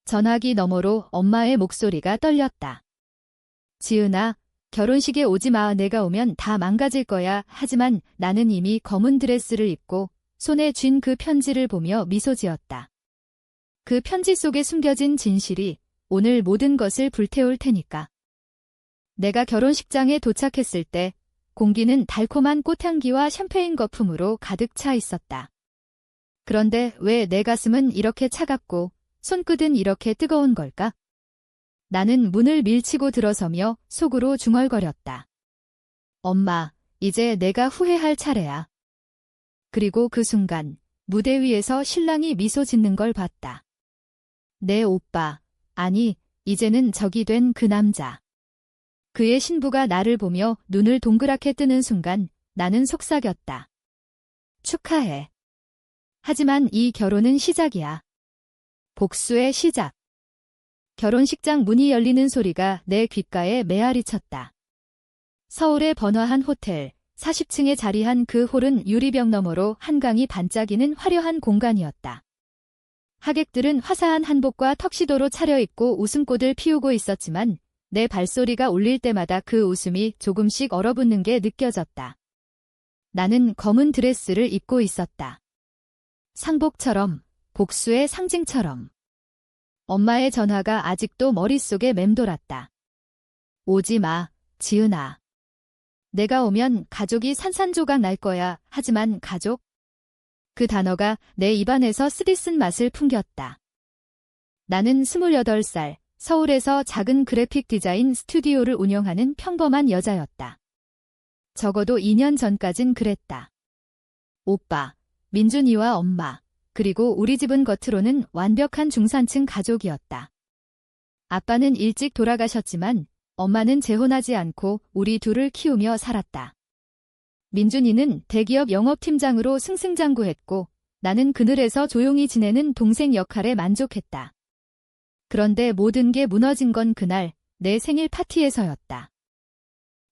전화기 너머로 엄마의 목소리가 떨렸다. 지은아, 결혼식에 오지 마. 내가 오면 다 망가질 거야. 하지만 나는 이미 검은 드레스를 입고 손에 쥔 그 편지를 보며 미소 지었다. 그 편지 속에 숨겨진 진실이 오늘 모든 것을 불태울 테니까. 내가 결혼식장에 도착했을 때 공기는 달콤한 꽃향기와 샴페인 거품으로 가득 차 있었다. 그런데 왜 내 가슴은 이렇게 차갑고 손끝은 이렇게 뜨거운 걸까? 나는 문을 밀치고 들어서며 속으로 중얼거렸다. 엄마, 이제 내가 후회할 차례야. 그리고 그 순간 무대 위에서 신랑이 미소 짓는 걸 봤다. 내 오빠, 아니, 이제는 적이 된 그 남자. 그의 신부가 나를 보며 눈을 동그랗게 뜨는 순간 나는 속삭였다. 축하해. 하지만 이 결혼은 시작이야. 복수의 시작. 결혼식장 문이 열리는 소리가 내 귓가에 메아리 쳤다. 서울의 번화한 호텔, 40층에 자리한 그 홀은 유리벽 너머로 한강이 반짝이는 화려한 공간이었다. 하객들은 화사한 한복과 턱시도로 차려입고 웃음꽃을 피우고 있었지만 내 발소리가 울릴 때마다 그 웃음이 조금씩 얼어붙는 게 느껴졌다. 나는 검은 드레스를 입고 있었다. 상복처럼, 복수의 상징처럼. 엄마의 전화가 아직도 머릿속에 맴돌았다. 오지 마, 지은아. 내가 오면 가족이 산산조각 날 거야. 하지만 가족? 그 단어가 내 입안에서 쓰디쓴 맛을 풍겼다. 나는 28살, 서울에서 작은 그래픽 디자인 스튜디오를 운영하는 평범한 여자였다. 적어도 2년 전까진 그랬다. 오빠, 민준이와 엄마, 그리고 우리 집은 겉으로는 완벽한 중산층 가족이었다. 아빠는 일찍 돌아가셨지만 엄마는 재혼하지 않고 우리 둘을 키우며 살았다. 민준이는 대기업 영업팀장으로 승승장구했고 나는 그늘에서 조용히 지내는 동생 역할에 만족했다. 그런데 모든 게 무너진 건 그날 내 생일 파티에서였다.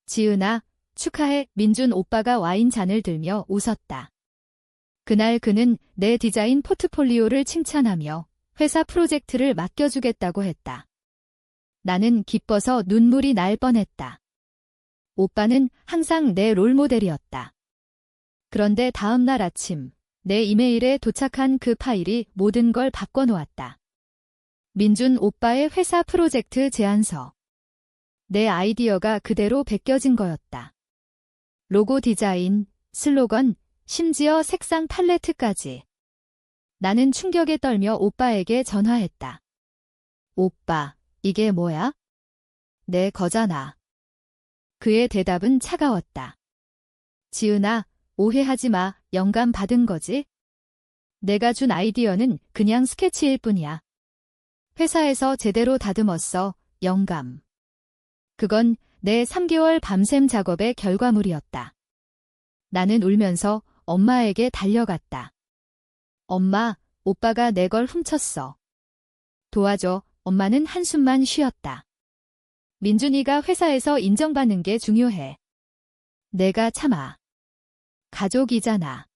지은아, 축하해. 민준 오빠가 와인 잔을 들며 웃었다. 그날 그는 내 디자인 포트폴리오를 칭찬하며 회사 프로젝트를 맡겨주겠다고 했다. 나는 기뻐서 눈물이 날 뻔했다. 오빠는 항상 내 롤모델이었다. 그런데 다음 날 아침, 내 이메일에 도착한 그 파일이 모든 걸 바꿔놓았다. 민준 오빠의 회사 프로젝트 제안서. 내 아이디어가 그대로 베껴진 거였다. 로고 디자인, 슬로건, 심지어 색상 팔레트까지. 나는 충격에 떨며 오빠에게 전화했다. 오빠, 이게 뭐야? 내 거잖아. 그의 대답은 차가웠다. 지은아, 오해하지 마. 영감 받은 거지? 내가 준 아이디어는 그냥 스케치일 뿐이야. 회사에서 제대로 다듬었어, 영감. 그건 내 3개월 밤샘 작업의 결과물이었다. 나는 울면서 엄마에게 달려갔다. 엄마, 오빠가 내 걸 훔쳤어. 도와줘. 엄마는 한숨만 쉬었다. 민준이가 회사에서 인정받는 게 중요해. 내가 참아. 가족이잖아.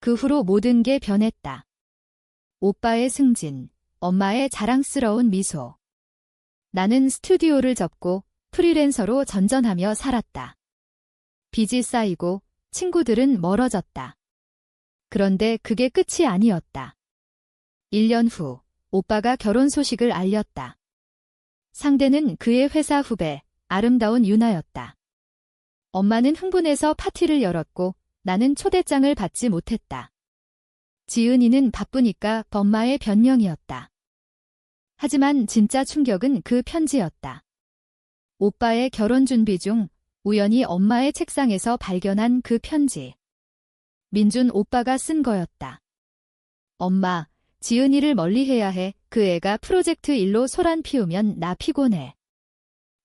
그 후로 모든 게 변했다. 오빠의 승진, 엄마의 자랑스러운 미소. 나는 스튜디오를 접고 프리랜서로 전전하며 살았다. 빚이 쌓이고 친구들은 멀어졌다. 그런데 그게 끝이 아니었다. 1년 후, 오빠가 결혼 소식을 알렸다. 상대는 그의 회사 후배, 아름다운 유나였다. 엄마는 흥분해서 파티를 열었고 나는 초대장을 받지 못했다. 지은이는 바쁘니까 엄마의 변명이었다. 하지만 진짜 충격은 그 편지였다. 오빠의 결혼 준비 중 우연히 엄마의 책상에서 발견한 그 편지. 민준 오빠가 쓴 거였다. 엄마, 지은이를 멀리해야 해. 그 애가 프로젝트 일로 소란 피우면 나 피곤해.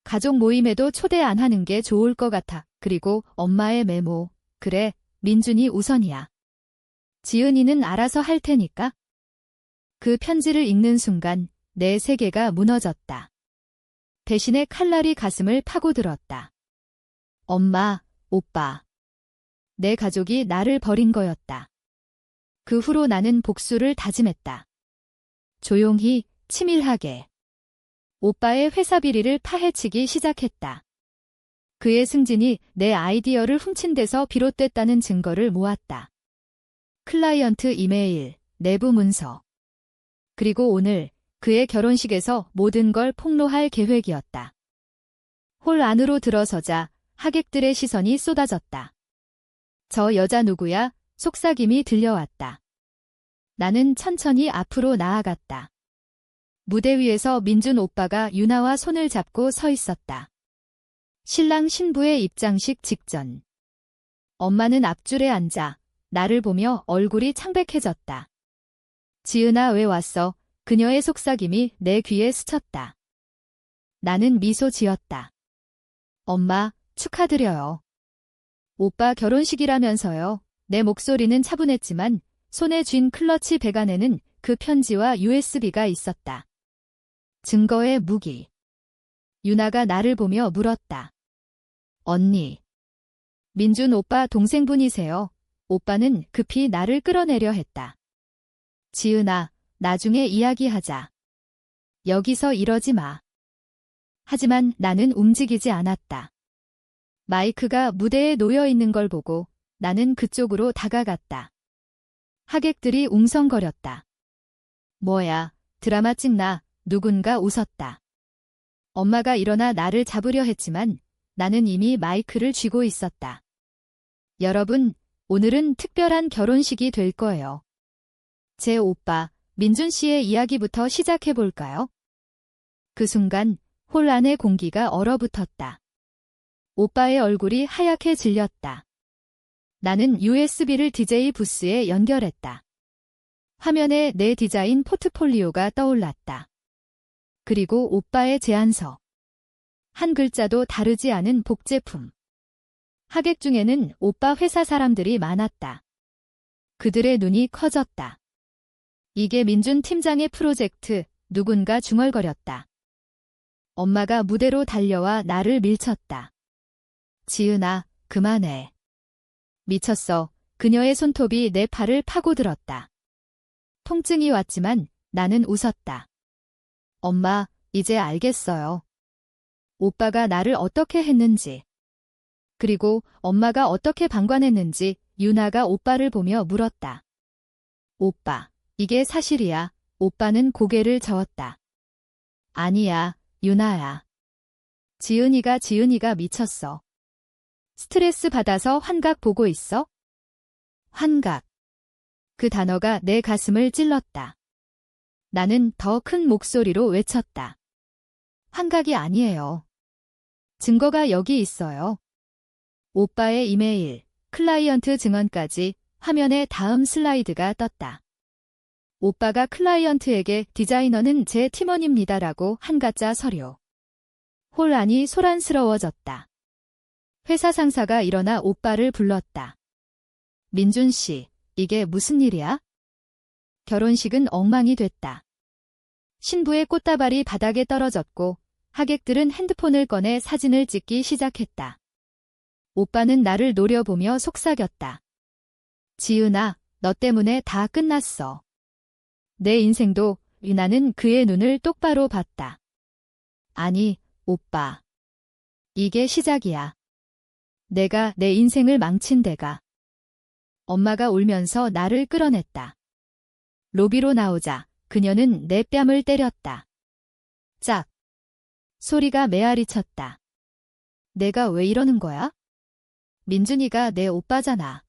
가족 모임에도 초대 안 하는 게 좋을 것 같아. 그리고 엄마의 메모. 그래, 민준이 우선이야. 지은이는 알아서 할 테니까. 그 편지를 읽는 순간 내 세계가 무너졌다. 대신에 칼날이 가슴을 파고들었다. 엄마, 오빠. 내 가족이 나를 버린 거였다. 그 후로 나는 복수를 다짐했다. 조용히, 치밀하게 오빠의 회사 비리를 파헤치기 시작했다. 그의 승진이 내 아이디어를 훔친 데서 비롯됐다는 증거를 모았다. 클라이언트 이메일, 내부 문서. 그리고 오늘 그의 결혼식에서 모든 걸 폭로할 계획이었다. 홀 안으로 들어서자 하객들의 시선이 쏟아졌다. 저 여자 누구야? 속삭임이 들려왔다. 나는 천천히 앞으로 나아갔다. 무대 위에서 민준 오빠가 유나와 손을 잡고 서 있었다. 신랑 신부의 입장식 직전. 엄마는 앞줄에 앉아 나를 보며 얼굴이 창백해졌다. 지은아 왜 왔어? 그녀의 속삭임이 내 귀에 스쳤다. 나는 미소 지었다. 엄마, 축하드려요. 오빠 결혼식이라면서요. 내 목소리는 차분했지만 손에 쥔 클러치 백 안에는 그 편지와 USB가 있었다. 증거의 무기. 유나가 나를 보며 물었다. 언니. 민준 오빠 동생분이세요. 오빠는 급히 나를 끌어내려 했다. 지은아, 나중에 이야기하자. 여기서 이러지 마. 하지만 나는 움직이지 않았다. 마이크가 무대에 놓여 있는 걸 보고 나는 그쪽으로 다가갔다. 하객들이 웅성거렸다. 뭐야, 드라마 찍나? 누군가 웃었다. 엄마가 일어나 나를 잡으려 했지만 나는 이미 마이크를 쥐고 있었다. 여러분, 오늘은 특별한 결혼식이 될 거예요. 제 오빠, 민준 씨의 이야기부터 시작해볼까요? 그 순간 홀 안의 공기가 얼어붙었다. 오빠의 얼굴이 하얗게 질렸다. 나는 USB를 DJ 부스에 연결했다. 화면에 내 디자인 포트폴리오가 떠올랐다. 그리고 오빠의 제안서. 한 글자도 다르지 않은 복제품. 하객 중에는 오빠 회사 사람들이 많았다. 그들의 눈이 커졌다. 이게 민준 팀장의 프로젝트, 누군가 중얼거렸다. 엄마가 무대로 달려와 나를 밀쳤다. 지은아, 그만해. 미쳤어. 그녀의 손톱이 내 팔을 파고들었다. 통증이 왔지만 나는 웃었다. 엄마, 이제 알겠어요. 오빠가 나를 어떻게 했는지. 그리고 엄마가 어떻게 방관했는지 유나가 오빠를 보며 물었다. 오빠, 이게 사실이야. 오빠는 고개를 저었다. 아니야, 유나야. 지은이가 미쳤어. 스트레스 받아서 환각 보고 있어? 환각. 그 단어가 내 가슴을 찔렀다. 나는 더 큰 목소리로 외쳤다. 환각이 아니에요. 증거가 여기 있어요. 오빠의 이메일, 클라이언트 증언까지 화면에 다음 슬라이드가 떴다. 오빠가 클라이언트에게 디자이너는 제 팀원입니다라고 한 가짜 서류. 홀 안이 소란스러워졌다. 회사 상사가 일어나 오빠를 불렀다. 민준 씨, 이게 무슨 일이야? 결혼식은 엉망이 됐다. 신부의 꽃다발이 바닥에 떨어졌고 하객들은 핸드폰을 꺼내 사진을 찍기 시작했다. 오빠는 나를 노려보며 속삭였다. 지은아, 너 때문에 다 끝났어. 내 인생도. 나는 그의 눈을 똑바로 봤다. 아니, 오빠. 이게 시작이야. 내가 내 인생을 망친 데가. 엄마가 울면서 나를 끌어냈다. 로비로 나오자 그녀는 내 뺨을 때렸다. 짝. 소리가 메아리 쳤다. 내가 왜 이러는 거야? 민준이가 내 오빠잖아.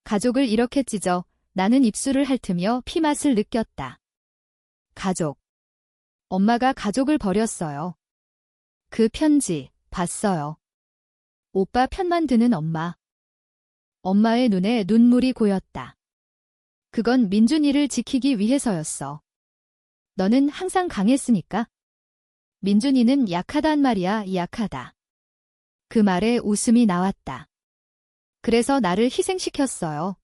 가족을 이렇게 찢어. 나는 입술을 핥으며 피맛을 느꼈다. 가족. 엄마가 가족을 버렸어요. 그 편지 봤어요. 오빠 편만 드는 엄마. 엄마의 눈에 눈물이 고였다. 그건 민준이를 지키기 위해서였어. 너는 항상 강했으니까. 민준이는 약하단 말이야, 약하다. 그 말에 웃음이 나왔다. 그래서 나를 희생시켰어요.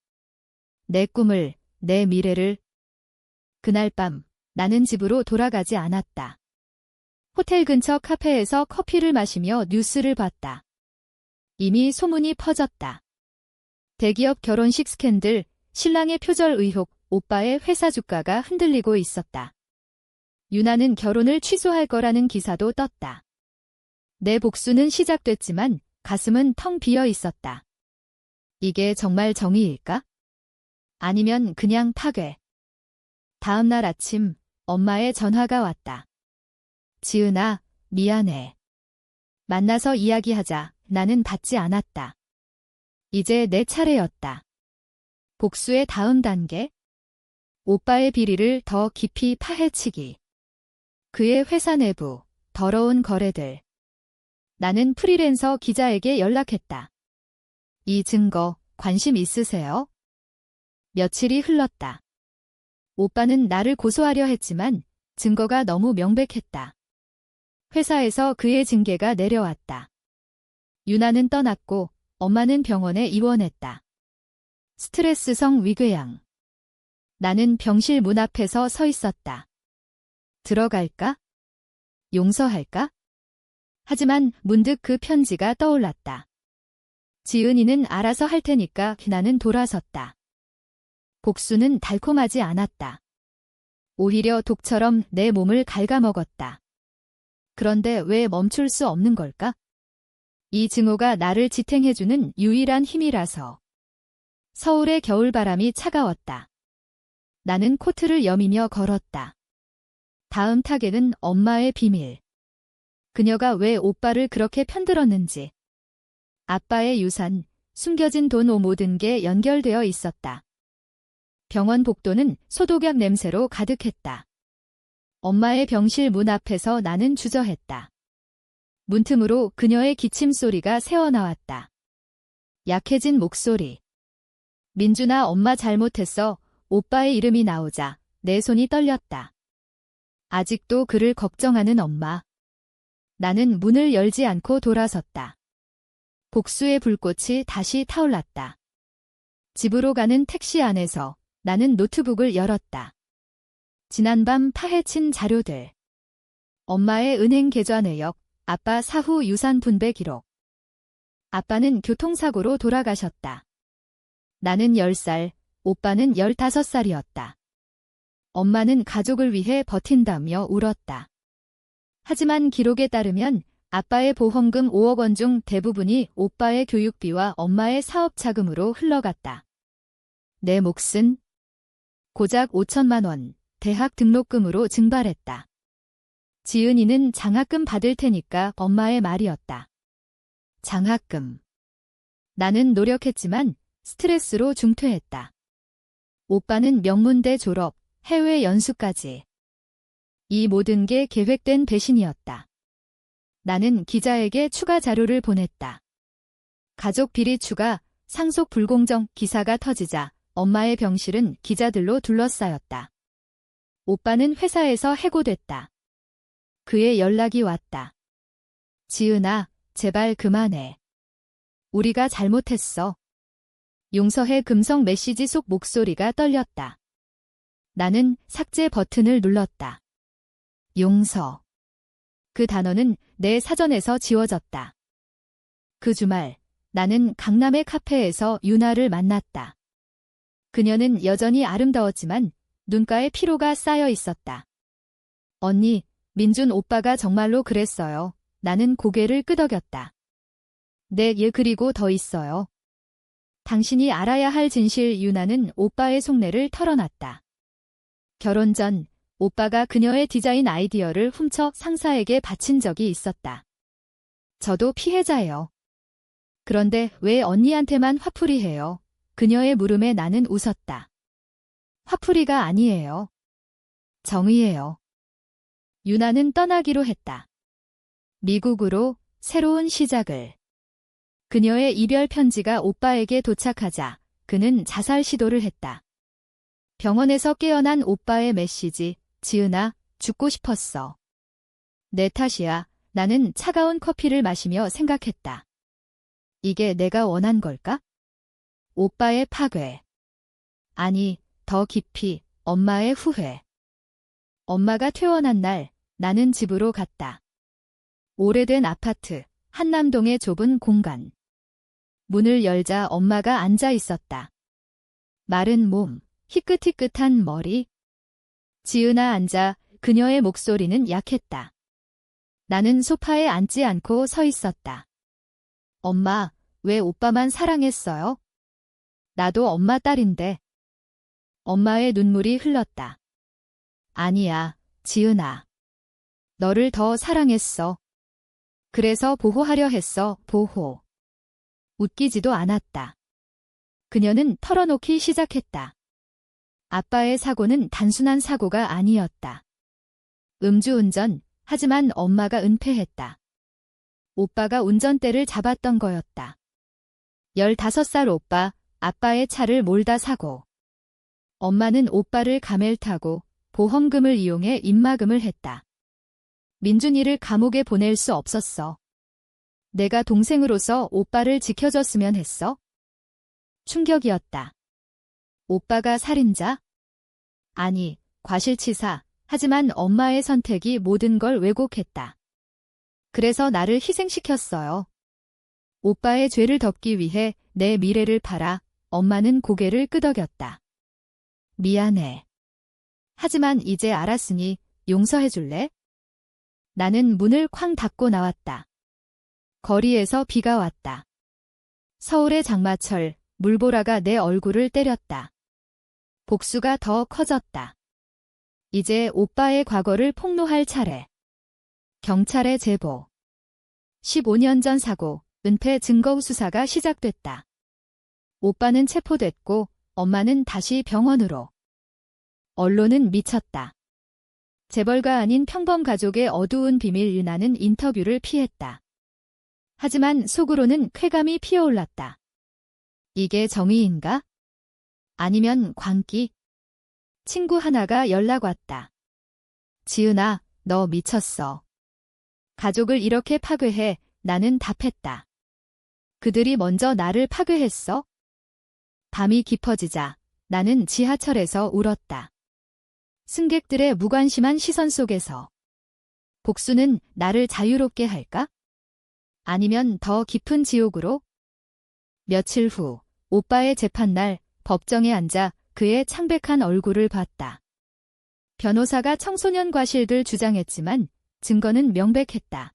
내 꿈을, 내 미래를. 그날 밤 나는 집으로 돌아가지 않았다. 호텔 근처 카페에서 커피를 마시며 뉴스를 봤다. 이미 소문이 퍼졌다. 대기업 결혼식 스캔들, 신랑의 표절 의혹, 오빠의 회사 주가가 흔들리고 있었다. 유나는 결혼을 취소할 거라는 기사도 떴다. 내 복수는 시작됐지만 가슴은 텅 비어 있었다. 이게 정말 정의일까? 아니면 그냥 파괴. 다음 날 아침 엄마의 전화가 왔다. 지은아, 미안해. 만나서 이야기하자. 나는 받지 않았다. 이제 내 차례였다. 복수의 다음 단계? 오빠의 비리를 더 깊이 파헤치기. 그의 회사 내부, 더러운 거래들. 나는 프리랜서 기자에게 연락했다. 이 증거 관심 있으세요? 며칠이 흘렀다. 오빠는 나를 고소하려 했지만 증거가 너무 명백했다. 회사에서 그의 징계가 내려왔다. 유나는 떠났고 엄마는 병원에 입원했다. 스트레스성 위궤양. 나는 병실 문 앞에서 서 있었다. 들어갈까? 용서할까? 하지만 문득 그 편지가 떠올랐다. 지은이는 알아서 할 테니까 나는 돌아섰다. 복수는 달콤하지 않았다. 오히려 독처럼 내 몸을 갉아먹었다. 그런데 왜 멈출 수 없는 걸까? 이 증오가 나를 지탱해주는 유일한 힘이라서. 서울의 겨울바람이 차가웠다. 나는 코트를 여미며 걸었다. 다음 타겟은 엄마의 비밀. 그녀가 왜 오빠를 그렇게 편들었는지. 아빠의 유산, 숨겨진 돈 모든 게 연결되어 있었다. 병원 복도는 소독약 냄새로 가득했다. 엄마의 병실 문 앞에서 나는 주저했다. 문틈으로 그녀의 기침 소리가 새어나왔다. 약해진 목소리. 민준아, 엄마 잘못했어. 오빠의 이름이 나오자 내 손이 떨렸다. 아직도 그를 걱정하는 엄마. 나는 문을 열지 않고 돌아섰다. 복수의 불꽃이 다시 타올랐다. 집으로 가는 택시 안에서 나는 노트북을 열었다. 지난밤 파헤친 자료들. 엄마의 은행 계좌 내역, 아빠 사후 유산 분배 기록. 아빠는 교통사고로 돌아가셨다. 나는 10살, 오빠는 15살이었다. 엄마는 가족을 위해 버틴다며 울었다. 하지만 기록에 따르면 아빠의 보험금 5억 원 중 대부분이 오빠의 교육비와 엄마의 사업 자금으로 흘러갔다. 내 몫은 고작 5천만 원, 대학 등록금으로 증발했다. 지은이는 장학금 받을 테니까 엄마의 말이었다. 장학금. 나는 노력했지만 스트레스로 중퇴했다. 오빠는 명문대 졸업, 해외 연수까지. 이 모든 게 계획된 배신이었다. 나는 기자에게 추가 자료를 보냈다. 가족 비리 추가, 상속 불공정 기사가 터지자 엄마의 병실은 기자들로 둘러싸였다. 오빠는 회사에서 해고됐다. 그의 연락이 왔다. 지은아, 제발 그만해. 우리가 잘못했어. 용서해. 금성 메시지 속 목소리가 떨렸다. 나는 삭제 버튼을 눌렀다. 용서. 그 단어는 내 사전에서 지워졌다. 그 주말, 나는 강남의 카페에서 유나를 만났다. 그녀는 여전히 아름다웠지만 눈가에 피로가 쌓여 있었다. 언니, 민준 오빠가 정말로 그랬어요. 나는 고개를 끄덕였다. 네, 그리고 더 있어요. 당신이 알아야 할 진실. 유나는 오빠의 속내를 털어놨다. 결혼 전 오빠가 그녀의 디자인 아이디어를 훔쳐 상사에게 바친 적이 있었다. 저도 피해자예요. 그런데 왜 언니한테만 화풀이 해요? 그녀의 물음에 나는 웃었다. 화풀이가 아니에요. 정의예요. 유나는 떠나기로 했다. 미국으로 새로운 시작을. 그녀의 이별 편지가 오빠에게 도착하자 그는 자살 시도를 했다. 병원에서 깨어난 오빠의 메시지. 지은아, 죽고 싶었어. 내 탓이야. 나는 차가운 커피를 마시며 생각했다. 이게 내가 원한 걸까? 오빠의 파괴. 아니, 더 깊이 엄마의 후회. 엄마가 퇴원한 날 나는 집으로 갔다. 오래된 아파트, 한남동의 좁은 공간. 문을 열자 엄마가 앉아 있었다. 마른 몸, 희끗희끗한 머리. 지은아 앉아. 그녀의 목소리는 약했다. 나는 소파에 앉지 않고 서 있었다. 엄마, 왜 오빠만 사랑했어요? 나도 엄마 딸인데. 엄마의 눈물이 흘렀다. 아니야, 지은아. 너를 더 사랑했어. 그래서 보호하려 했어, 보호. 웃기지도 않았다. 그녀는 털어놓기 시작했다. 아빠의 사고는 단순한 사고가 아니었다. 음주운전, 하지만 엄마가 은폐했다. 오빠가 운전대를 잡았던 거였다. 15살 오빠, 아빠의 차를 몰다 사고. 엄마는 오빠를 가멜 타고 보험금을 이용해 입막음을 했다. 민준이를 감옥에 보낼 수 없었어. 내가 동생으로서 오빠를 지켜줬으면 했어. 충격이었다. 오빠가 살인자? 아니, 과실치사. 하지만 엄마의 선택이 모든 걸 왜곡했다. 그래서 나를 희생시켰어요. 오빠의 죄를 덮기 위해 내 미래를 팔아 엄마는 고개를 끄덕였다. 미안해. 하지만 이제 알았으니 용서해줄래? 나는 문을 쾅 닫고 나왔다. 거리에서 비가 왔다. 서울의 장마철, 물보라가 내 얼굴을 때렸다. 복수가 더 커졌다. 이제 오빠의 과거를 폭로할 차례. 경찰의 제보. 15년 전 사고, 은폐 증거 수사가 시작됐다. 오빠는 체포됐고 엄마는 다시 병원으로. 언론은 미쳤다. 재벌가 아닌 평범 가족의 어두운 비밀. 나는 인터뷰를 피했다. 하지만 속으로는 쾌감이 피어올랐다. 이게 정의인가? 아니면 광기? 친구 하나가 연락 왔다. 지은아, 너 미쳤어. 가족을 이렇게 파괴해. 나는 답했다. 그들이 먼저 나를 파괴했어? 밤이 깊어지자 나는 지하철에서 울었다. 승객들의 무관심한 시선 속에서. 복수는 나를 자유롭게 할까? 아니면 더 깊은 지옥으로? 며칠 후 오빠의 재판날 법정에 앉아 그의 창백한 얼굴을 봤다. 변호사가 청소년 과실들 주장했지만 증거는 명백했다.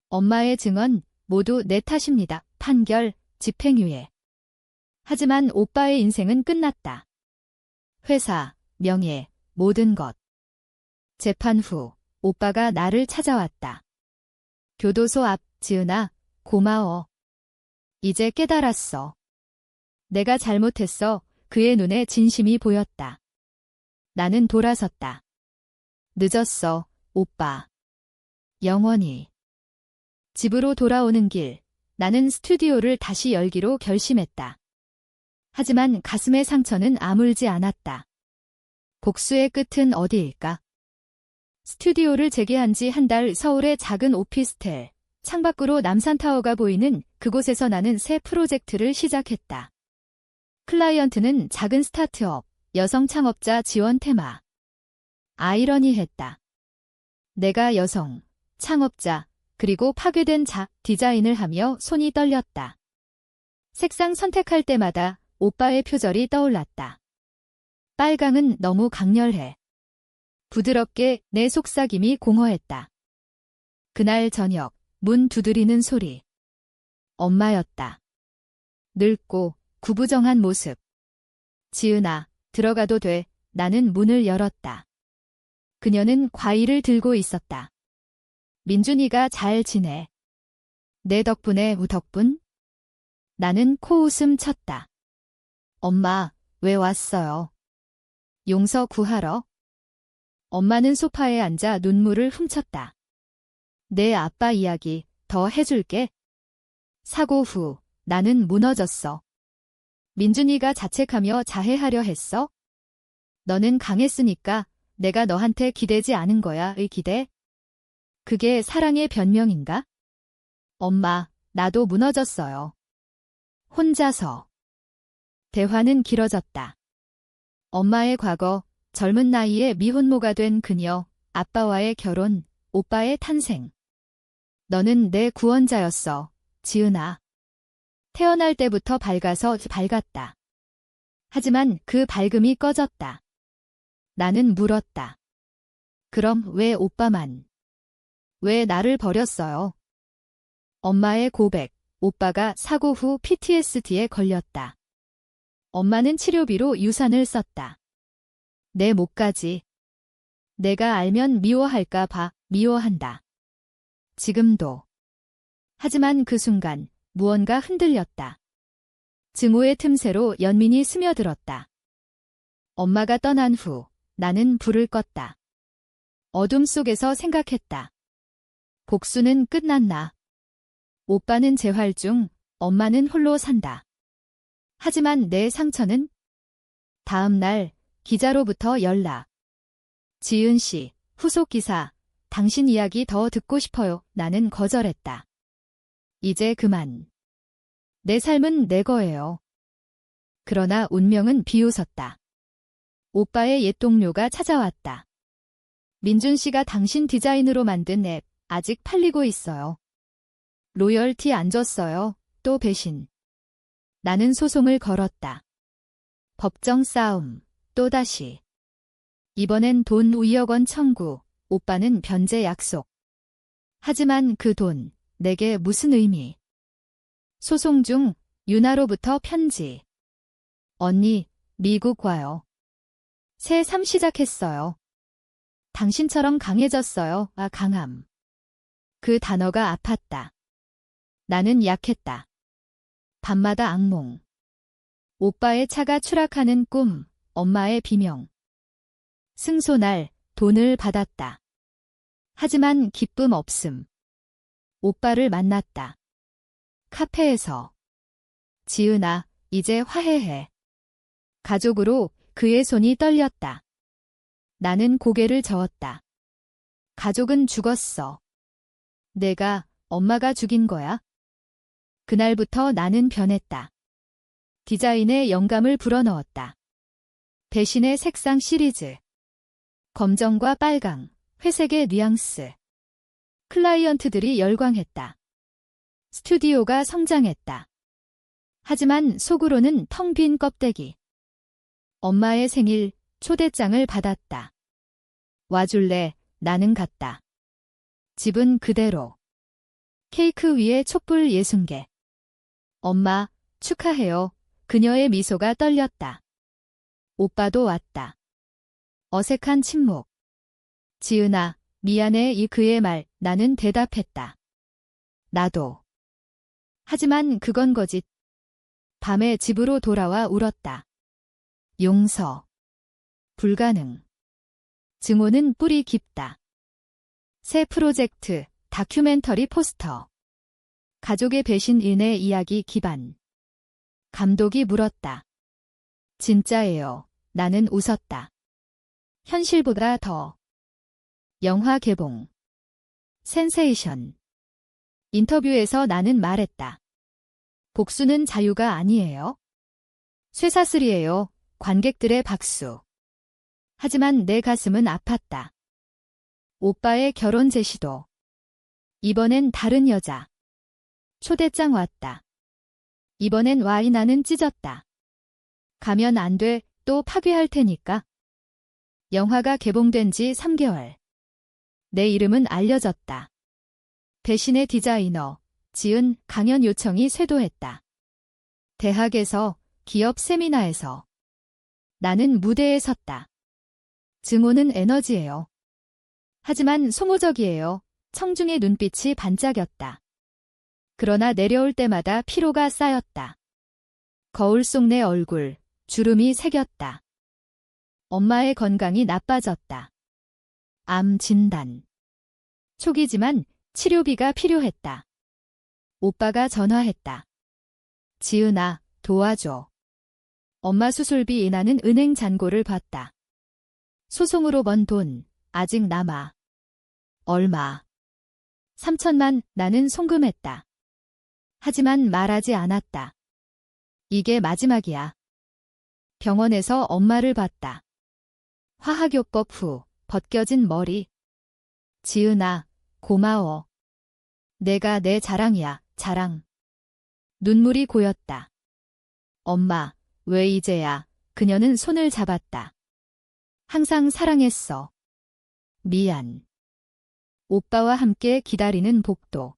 엄마의 증언 모두 내 탓입니다. 판결, 집행유예. 하지만 오빠의 인생은 끝났다. 회사, 명예, 모든 것. 재판 후 오빠가 나를 찾아왔다. 교도소 앞. 지은아, 고마워. 이제 깨달았어. 내가 잘못했어. 그의 눈에 진심이 보였다. 나는 돌아섰다. 늦었어, 오빠. 영원히. 집으로 돌아오는 길, 나는 스튜디오를 다시 열기로 결심했다. 하지만 가슴의 상처는 아물지 않았다. 복수의 끝은 어디일까? 스튜디오를 재개한 지 한 달. 서울의 작은 오피스텔, 창밖으로 남산타워가 보이는 그곳에서 나는 새 프로젝트를 시작했다. 클라이언트는 작은 스타트업, 여성 창업자 지원 테마. 아이러니했다. 내가 여성, 창업자, 그리고 파괴된 디자인을 하며 손이 떨렸다. 색상 선택할 때마다 오빠의 표절이 떠올랐다. 빨강은 너무 강렬해. 부드럽게 내 속삭임이 공허했다. 그날 저녁, 문 두드리는 소리. 엄마였다. 늙고 구부정한 모습. 지은아, 들어가도 돼. 나는 문을 열었다. 그녀는 과일을 들고 있었다. 민준이가 잘 지내. 내 덕분에 덕분? 나는 코웃음 쳤다. 엄마, 왜 왔어요? 용서 구하러? 엄마는 소파에 앉아 눈물을 훔쳤다. 내 아빠 이야기 더 해줄게. 사고 후 나는 무너졌어. 민준이가 자책하며 자해하려 했어? 너는 강했으니까 내가 너한테 기대지 않은 거야. 의 기대? 그게 사랑의 변명인가? 엄마, 나도 무너졌어요. 혼자서. 대화는 길어졌다. 엄마의 과거, 젊은 나이에 미혼모가 된 그녀, 아빠와의 결혼, 오빠의 탄생. 너는 내 구원자였어, 지은아. 태어날 때부터 밝아서 밝았다. 하지만 그 밝음이 꺼졌다. 나는 물었다. 그럼 왜 오빠만? 왜 나를 버렸어요? 엄마의 고백. 오빠가 사고 후 PTSD에 걸렸다. 엄마는 치료비로 유산을 썼다. 내 몫까지. 내가 알면 미워할까 봐 미워한다. 지금도. 하지만 그 순간 무언가 흔들렸다. 증오의 틈새로 연민이 스며들었다. 엄마가 떠난 후 나는 불을 껐다. 어둠 속에서 생각했다. 복수는 끝났나? 오빠는 재활 중, 엄마는 홀로 산다. 하지만 내 상처는? 다음 날 기자로부터 연락. 지은 씨, 후속 기사. 당신 이야기 더 듣고 싶어요. 나는 거절했다. 이제 그만. 내 삶은 내 거예요. 그러나 운명은 비웃었다. 오빠의 옛 동료가 찾아왔다. 민준 씨가 당신 디자인으로 만든 앱 아직 팔리고 있어요. 로열티 안 줬어요. 또 배신. 나는 소송을 걸었다. 법정 싸움. 또다시. 이번엔 돈 2억 원 청구. 오빠는 변제 약속. 하지만 그 돈, 내게 무슨 의미? 소송 중 유나로부터 편지. 언니, 미국 와요. 새 삶 시작했어요. 당신처럼 강해졌어요. 아, 강함. 그 단어가 아팠다. 나는 약했다. 밤마다 악몽. 오빠의 차가 추락하는 꿈, 엄마의 비명. 승소날 돈을 받았다. 하지만 기쁨 없음. 오빠를 만났다. 카페에서. 지은아, 이제 화해해. 가족으로 그의 손이 떨렸다. 나는 고개를 저었다. 가족은 죽었어. 내가 엄마가 죽인 거야? 그날부터 나는 변했다. 디자인에 영감을 불어넣었다. 배신의 색상 시리즈. 검정과 빨강, 회색의 뉘앙스. 클라이언트들이 열광했다. 스튜디오가 성장했다. 하지만 속으로는 텅 빈 껍데기. 엄마의 생일 초대장을 받았다. 와줄래? 나는 갔다. 집은 그대로. 케이크 위에 촛불 60개. 엄마, 축하해요. 그녀의 미소가 떨렸다. 오빠도 왔다. 어색한 침묵. 지은아, 미안해. 이 그의 말. 나는 대답했다. 나도. 하지만 그건 거짓. 밤에 집으로 돌아와 울었다. 용서. 불가능. 증오는 뿌리 깊다. 새 프로젝트, 다큐멘터리 포스터. 가족의 배신인의 이야기 기반. 감독이 물었다. 진짜예요. 나는 웃었다. 현실보다 더. 영화 개봉. 센세이션. 인터뷰에서 나는 말했다. 복수는 자유가 아니에요. 쇠사슬이에요. 관객들의 박수. 하지만 내 가슴은 아팠다. 오빠의 결혼 제시도. 이번엔 다른 여자. 초대장 왔다. 이번엔 와이. 나는 찢었다. 가면 안 돼. 또 파괴할 테니까. 영화가 개봉된 지 3개월. 내 이름은 알려졌다. 배신의 디자이너, 지은 강연 요청이 쇄도했다. 대학에서, 기업 세미나에서. 나는 무대에 섰다. 증오는 에너지예요. 하지만 소모적이에요. 청중의 눈빛이 반짝였다. 그러나 내려올 때마다 피로가 쌓였다. 거울 속 내 얼굴, 주름이 새겼다. 엄마의 건강이 나빠졌다. 암 진단. 초기지만 치료비가 필요했다. 오빠가 전화했다. 지은아, 도와줘. 엄마 수술비. 나는 은행 잔고를 봤다. 소송으로 번 돈, 아직 남아. 얼마? 3천만. 나는 송금했다. 하지만 말하지 않았다. 이게 마지막이야. 병원에서 엄마를 봤다. 화학요법 후 벗겨진 머리. 지은아, 고마워. 내가 내 자랑이야, 자랑. 눈물이 고였다. 엄마, 왜 이제야? 그녀는 손을 잡았다. 항상 사랑했어. 미안. 오빠와 함께 기다리는 복도.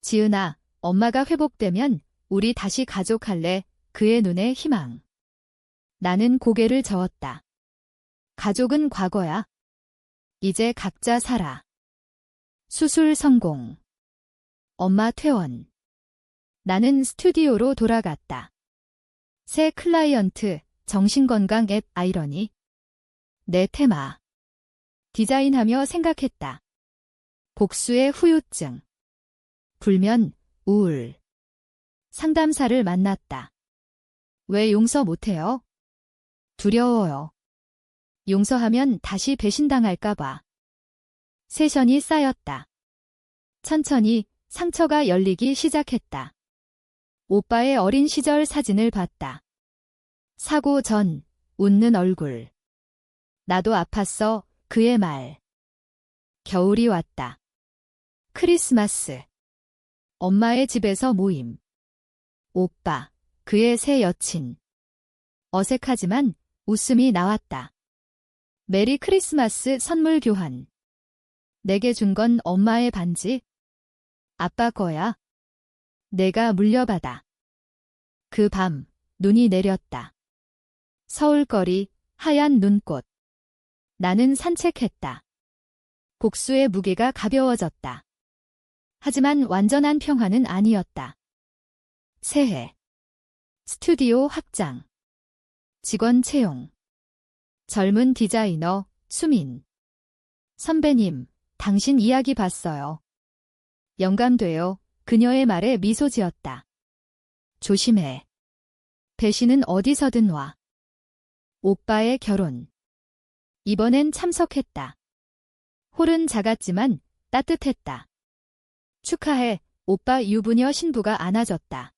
지은아, 엄마가 회복되면 우리 다시 가족할래? 그의 눈에 희망. 나는 고개를 저었다. 가족은 과거야. 이제 각자 살아. 수술 성공. 엄마 퇴원. 나는 스튜디오로 돌아갔다. 새 클라이언트, 정신건강 앱 아이러니. 내 테마. 디자인하며 생각했다. 복수의 후유증. 불면, 우울. 상담사를 만났다. 왜 용서 못해요? 두려워요. 용서하면 다시 배신당할까봐. 세션이 쌓였다. 천천히 상처가 열리기 시작했다. 오빠의 어린 시절 사진을 봤다. 사고 전, 웃는 얼굴. 나도 아팠어, 그의 말. 겨울이 왔다. 크리스마스. 엄마의 집에서 모임. 오빠, 그의 새 여친. 어색하지만 웃음이 나왔다. 메리 크리스마스 선물 교환. 내게 준 건 엄마의 반지. 아빠 거야. 내가 물려받아. 그 밤, 눈이 내렸다. 서울거리, 하얀 눈꽃. 나는 산책했다. 복수의 무게가 가벼워졌다. 하지만 완전한 평화는 아니었다. 새해. 스튜디오 확장. 직원 채용. 젊은 디자이너, 수민. 선배님, 당신 이야기 봤어요. 영감돼요. 그녀의 말에 미소 지었다. 조심해. 배신은 어디서든 와. 오빠의 결혼. 이번엔 참석했다. 홀은 작았지만 따뜻했다. 축하해. 오빠 유부녀 신부가 안아줬다.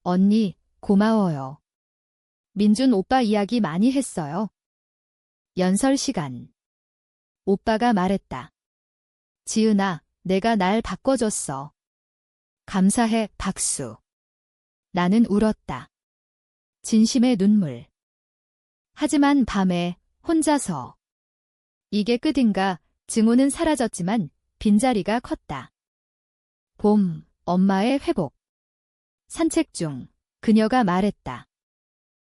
언니, 고마워요. 민준 오빠 이야기 많이 했어요. 연설 시간. 오빠가 말했다. 지은아, 내가 날 바꿔줬어. 감사해, 박수. 나는 울었다. 진심의 눈물. 하지만 밤에 혼자서. 이게 끝인가? 증오는 사라졌지만 빈자리가 컸다. 봄, 엄마의 회복. 산책 중 그녀가 말했다.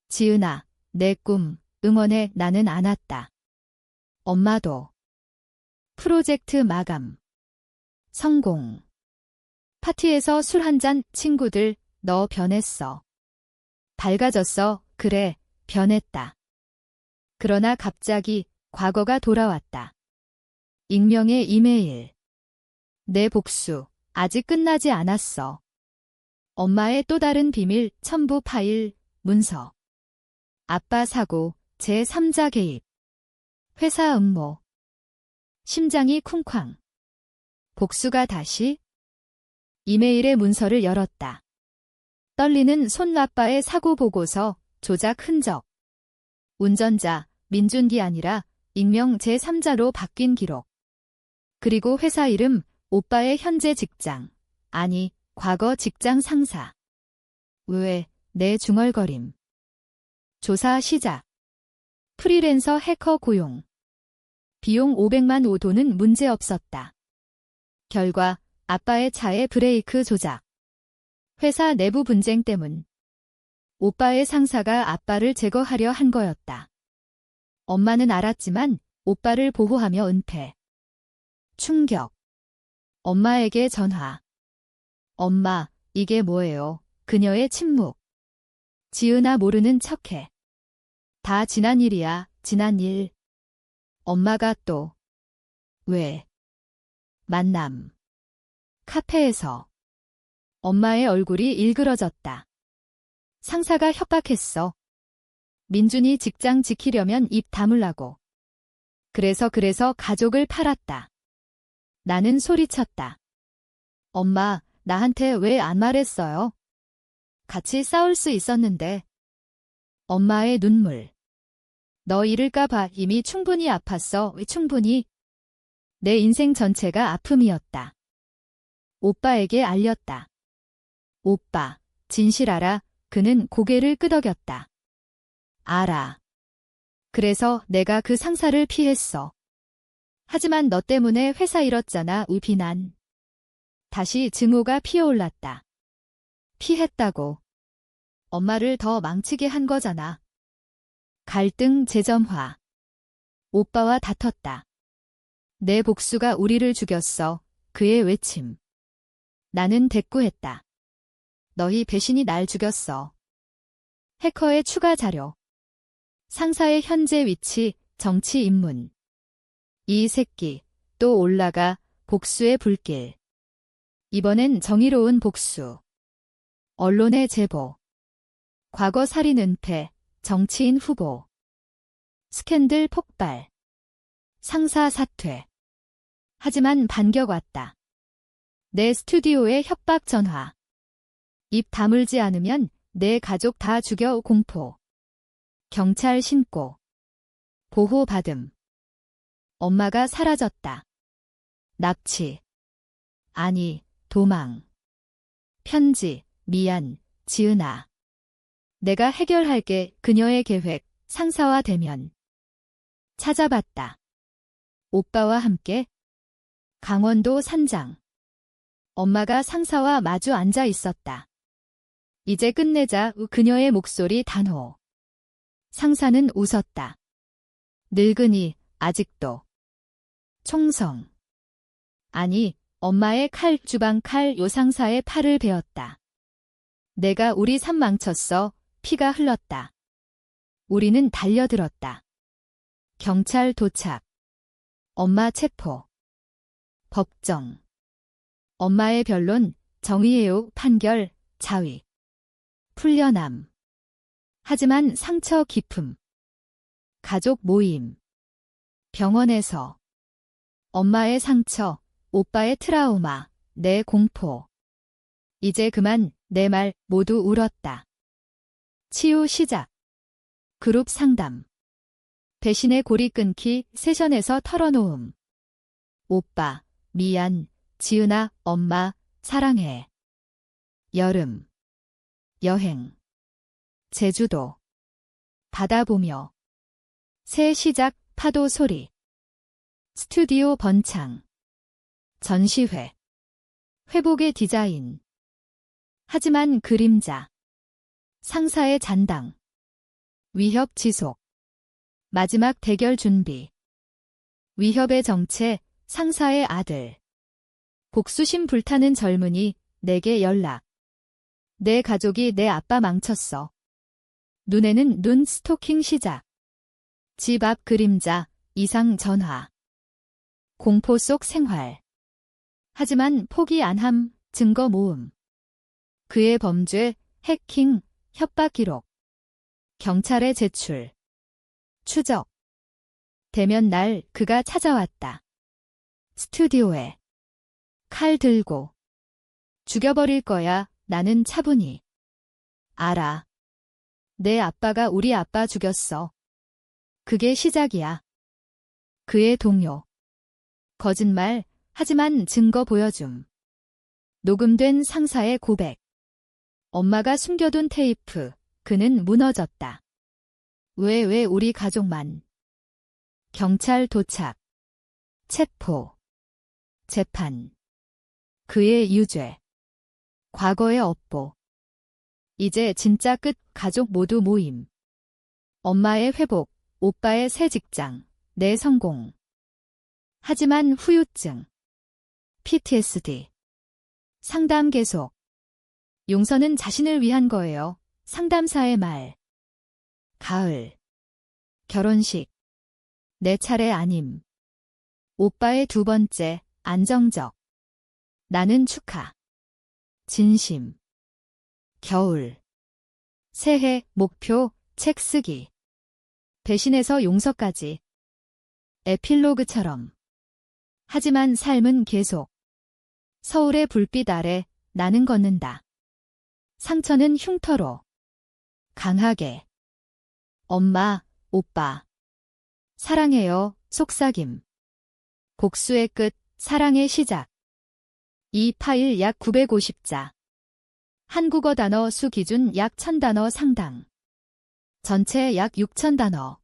지은아, 내 꿈, 응원해. 나는 안았다. 엄마도. 프로젝트 마감. 성공. 파티에서 술 한잔. 친구들, 너 변했어. 밝아졌어. 그래, 변했다. 그러나 갑자기 과거가 돌아왔다. 익명의 이메일. 내 복수, 아직 끝나지 않았어. 엄마의 또 다른 비밀. 첨부 파일, 문서. 아빠 사고, 제3자 개입. 회사 음모. 심장이 쿵쾅. 복수가 다시? 이메일의 문서를 열었다. 떨리는 손. 아빠의 사고 보고서, 조작 흔적. 운전자, 민준이 아니라 익명 제3자로 바뀐 기록. 그리고 회사 이름, 오빠의 현재 직장. 아니, 과거 직장 상사. 왜, 내 중얼거림. 조사 시작. 프리랜서 해커 고용. 비용 500만 $5는 문제없었다. 결과, 아빠의 차의 브레이크 조작. 회사 내부 분쟁 때문. 오빠의 상사가 아빠를 제거하려 한 거였다. 엄마는 알았지만 오빠를 보호하며 은폐. 충격. 엄마에게 전화. 엄마, 이게 뭐예요? 그녀의 침묵. 지은아, 모르는 척해. 다 지난 일이야, 지난 일. 엄마가 또. 왜? 만남. 카페에서. 엄마의 얼굴이 일그러졌다. 상사가 협박했어. 민준이 직장 지키려면 입 다물라고. 그래서 가족을 팔았다. 나는 소리쳤다. 엄마, 나한테 왜 안 말했어요? 같이 싸울 수 있었는데. 엄마의 눈물. 너 잃을까봐 이미 충분히 아팠어. 충분히. 내 인생 전체가 아픔이었다. 오빠에게 알렸다. 오빠, 진실 알아? 그는 고개를 끄덕였다. 알아. 그래서 내가 그 상사를 피했어. 하지만 너 때문에 회사 잃었잖아. 우 비난. 다시 증오가 피어올랐다. 피했다고. 엄마를 더 망치게 한 거잖아. 갈등 재점화. 오빠와 다퉜다. 내 복수가 우리를 죽였어. 그의 외침. 나는 대꾸했다. 너희 배신이 날 죽였어. 해커의 추가 자료. 상사의 현재 위치, 정치 입문. 이 새끼, 또 올라가, 복수의 불길. 이번엔 정의로운 복수. 언론의 제보. 과거 살인 은폐, 정치인 후보. 스캔들 폭발. 상사 사퇴. 하지만 반격 왔다. 내 스튜디오에 협박 전화. 입 다물지 않으면 내 가족 다 죽여. 공포. 경찰 신고. 보호받음. 엄마가 사라졌다. 납치. 아니, 도망. 편지. 미안, 지은아. 내가 해결할게. 그녀의 계획. 상사와 대면. 찾아봤다. 오빠와 함께. 강원도 산장. 엄마가 상사와 마주 앉아 있었다. 이제 끝내자. 그녀의 목소리 단호. 상사는 웃었다. 늙은이, 아직도. 총성. 아니, 엄마의 칼, 주방 칼. 요상사의 팔을 베었다. 내가 우리 삶 망쳤어. 피가 흘렀다. 우리는 달려들었다. 경찰 도착. 엄마 체포. 법정. 엄마의 변론, 정의예요. 판결, 자위. 풀려남. 하지만 상처 깊음. 가족 모임. 병원에서. 엄마의 상처, 오빠의 트라우마, 내 공포. 이제 그만. 내 말 모두 울었다. 치유 시작. 그룹 상담. 배신의 고리 끊기. 세션에서 털어놓음. 오빠, 미안. 지은아, 엄마, 사랑해. 여름. 여행. 제주도. 바다 보며. 새 시작. 파도 소리. 스튜디오 번창. 전시회. 회복의 디자인. 하지만 그림자. 상사의 잔당. 위협 지속. 마지막 대결 준비. 위협의 정체. 상사의 아들. 복수심 불타는 젊은이. 내게 연락. 내 가족이 내 아빠 망쳤어. 눈에는 눈. 스토킹 시작. 집 앞 그림자. 이상 전화. 공포 속 생활. 하지만 포기 안함. 증거 모음. 그의 범죄, 해킹, 협박 기록. 경찰에 제출. 추적. 대면 날 그가 찾아왔다. 스튜디오에. 칼 들고. 죽여버릴 거야. 나는 차분히. 알아. 내 아빠가 우리 아빠 죽였어. 그게 시작이야. 그의 동료. 거짓말, 하지만 증거 보여줌. 녹음된 상사의 고백. 엄마가 숨겨둔 테이프. 그는 무너졌다. 왜 우리 가족만. 경찰 도착. 체포. 재판. 그의 유죄. 과거의 업보. 이제 진짜 끝. 가족 모두 모임. 엄마의 회복. 오빠의 새 직장. 내 성공. 하지만 후유증. PTSD. 상담 계속. 용서는 자신을 위한 거예요. 상담사의 말. 가을. 결혼식. 내 차례 아님. 오빠의 두 번째. 안정적. 나는 축하. 진심. 겨울. 새해. 목표. 책 쓰기. 배신에서 용서까지. 에필로그처럼. 하지만 삶은 계속. 서울의 불빛 아래 나는 걷는다. 상처는 흉터로. 강하게. 엄마, 오빠. 사랑해요. 속삭임. 복수의 끝. 사랑의 시작. 이 파일 약 950자. 한국어 단어 수 기준 약 1000단어 상당. 전체 약 6000단어.